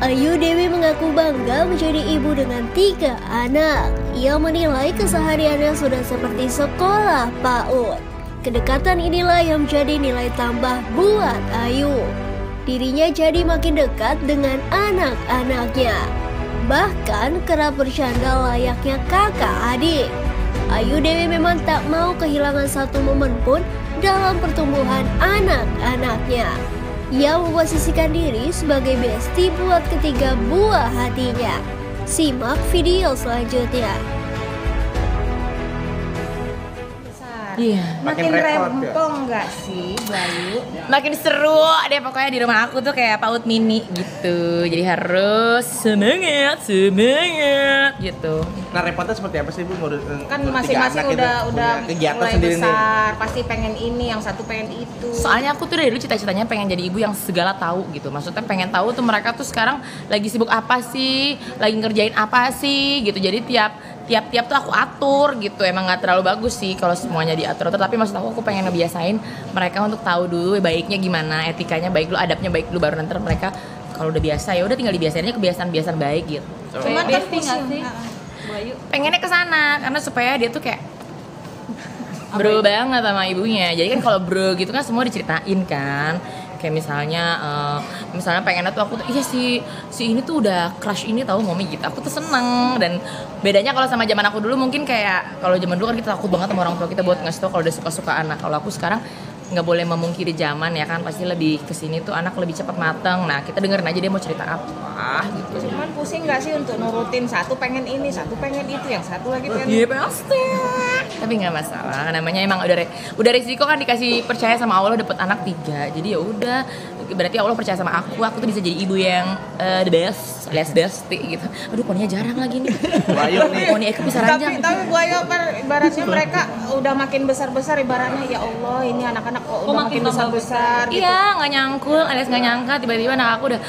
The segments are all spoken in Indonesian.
Ayu Dewi mengaku bangga menjadi ibu dengan 3 anak. Ia menilai kesehariannya sudah seperti sekolah PAUD. Kedekatan inilah yang menjadi nilai tambah buat Ayu. Dirinya jadi makin dekat dengan anak-anaknya. Bahkan kerap bercanda layaknya kakak adik. Ayu Dewi memang tak mau kehilangan satu momen pun dalam pertumbuhan anak-anaknya. Ia memposisikan diri sebagai bestie buat ketiga buah hatinya. Simak video selanjutnya. Iya. Makin rempong nggak sih, Bayu? Makin seru deh pokoknya di rumah aku tuh kayak PAUD mini gitu. Jadi harus semangat gitu. Nah, repotnya seperti apa sih, Bu? Kan masing-masing udah kegiatan mulai sendiri besar, nih. pasti pengen ini, yang satu pengen itu. Soalnya aku tuh dari dulu cita-citanya pengen jadi ibu yang segala tahu gitu. Maksudnya pengen tahu tuh mereka tuh sekarang lagi sibuk apa sih, lagi ngerjain apa sih gitu. Jadi tiap tuh aku atur gitu. Emang nggak terlalu bagus sih kalau semuanya diatur, tapi maksud aku pengen ngebiasain mereka untuk tahu dulu baiknya gimana, etikanya baik dulu, adabnya baik dulu, baru nanti mereka kalau udah biasa ya udah tinggal dibiasainnya kebiasaan-kebiasaan baik gitu. Cuman kan pusing sih. Bayu pengennya ke sana karena supaya dia tuh kayak bro banget sama ibunya. Jadi kan kalau bro gitu kan semua diceritain kan. Kayak misalnya pengennya tuh aku tuh iya si ini tuh udah crush ini tahu mami gitu. Aku tuh seneng. Dan bedanya kalau sama zaman aku dulu mungkin kayak kalau zaman dulu kan kita takut banget sama orang tua kita buat ngasih tau kalau udah suka anak. Kalau aku sekarang nggak boleh memungkiri zaman ya kan, pasti lebih kesini tuh anak lebih cepat mateng. Nah kita dengerin aja dia mau cerita apa gitu. Cuman pusing nggak sih untuk nurutin, satu pengen ini, satu pengen itu, yang satu lagi pengen Iya pasti. Tapi nggak masalah, namanya emang udah risiko kan dikasih percaya sama Allah dapet anak 3. Jadi ya udah, berarti Allah percaya sama aku tuh bisa jadi ibu yang the best, alias bestie gitu. Aduh poninya jarang lagi nih. Bayu nih. Poni Eka bisa ranjang. Tapi Bayu ibaratnya mereka udah makin besar-besar, ibaratnya ya Allah ini anak-anak kok udah makin besar-besar gitu. Iya, nggak nyangkul, alias nggak nyangka tiba-tiba anak aku udah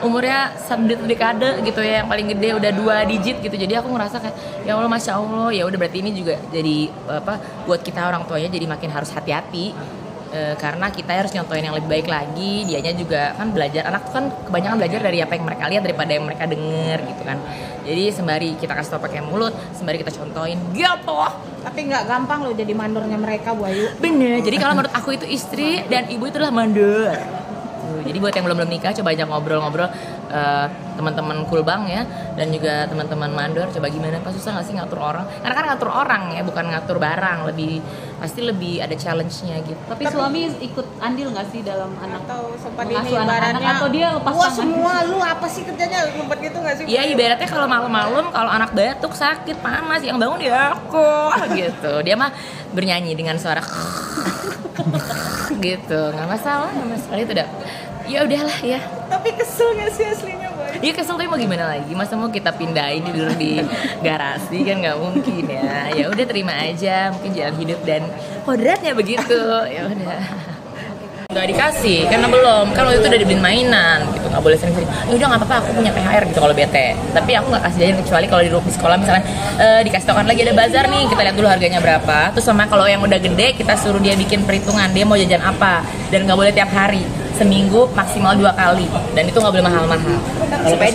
umurnya 1 dekade gitu ya, yang paling gede udah 2 digit gitu. Jadi aku ngerasa kayak ya Allah, masya Allah, ya udah berarti ini juga jadi buat kita orang tuanya jadi makin harus hati-hati. Karena kita harus nyontohin yang lebih baik lagi. Dianya juga kan belajar, anak tuh kan kebanyakan belajar dari apa yang mereka lihat daripada yang mereka denger gitu kan. Jadi sembari kita kasih tau pakai mulut, sembari kita contohin gitu. Tapi nggak gampang loh jadi mandornya mereka, Bu Ayu. Bener, jadi kalau menurut aku itu istri dan ibu itu adalah mandor. Jadi buat yang belum nikah coba ajak ngobrol-ngobrol teman-teman kulbang ya, dan juga teman-teman mandor, coba gimana Pak, susah nggak sih ngatur orang? Karena kan ngatur orang ya, bukan ngatur barang, pasti lebih ada challenge-nya gitu. Tapi suami ikut andil nggak sih dalam anak Atau sempat ini mengasuh anak-anak, ibaratnya atau dia lepas wah tangan? semua lu apa sih kerjanya ngumpet gitu nggak sih? Iya, ibaratnya kalau malam-malam kalau anak batuk sakit panas yang bangun dia aku gitu. Dia mah bernyanyi dengan suara gitu, nggak masalah itu udah. Ya udahlah ya. Tapi kesel nggak sih aslinya, Boy? Iya kesel, tapi mau gimana lagi? Masa mau kita pindahin tidur di garasi kan nggak mungkin ya. Ya udah terima aja, mungkin jalan hidup dan kodratnya begitu. Ya udah. Nggak dikasih karena belum, kan waktu itu udah dibeliin mainan gitu, nggak boleh sering-sering. Ya udah nggak apa-apa, aku punya THR gitu kalau bete. Tapi aku nggak kasih jajan kecuali kalau di sekolah misalnya dikasih tau kan lagi ada bazar nih, kita lihat dulu harganya berapa. Terus sama kalau yang udah gede kita suruh dia bikin perhitungan dia mau jajan apa, dan nggak boleh tiap hari, seminggu maksimal 2 kali, dan itu nggak boleh mahal-mahal. Supaya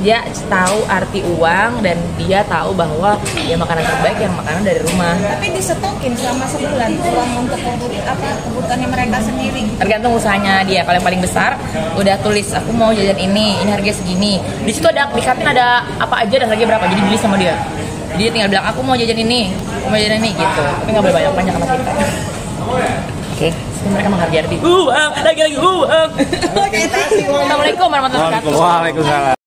dia tahu arti uang, dan dia tahu bahwa ya makanan terbaik yang makanan dari rumah. Tapi disetokin selama sebulan uang untuk kebutuhannya mereka sendiri. Tergantung usahanya dia. Kalau yang paling besar udah tulis aku mau jajan ini harganya segini. Di situ ada di kantin ada apa aja dan harganya berapa. Jadi beli sama dia. Dia tinggal bilang aku mau jajan ini gitu. Tapi nggak boleh banyak sama kita. Oke, mereka menghargai arti uang, lagi uang. Assalamualaikum warahmatullahi wabarakatuh. Waalaikumsalam.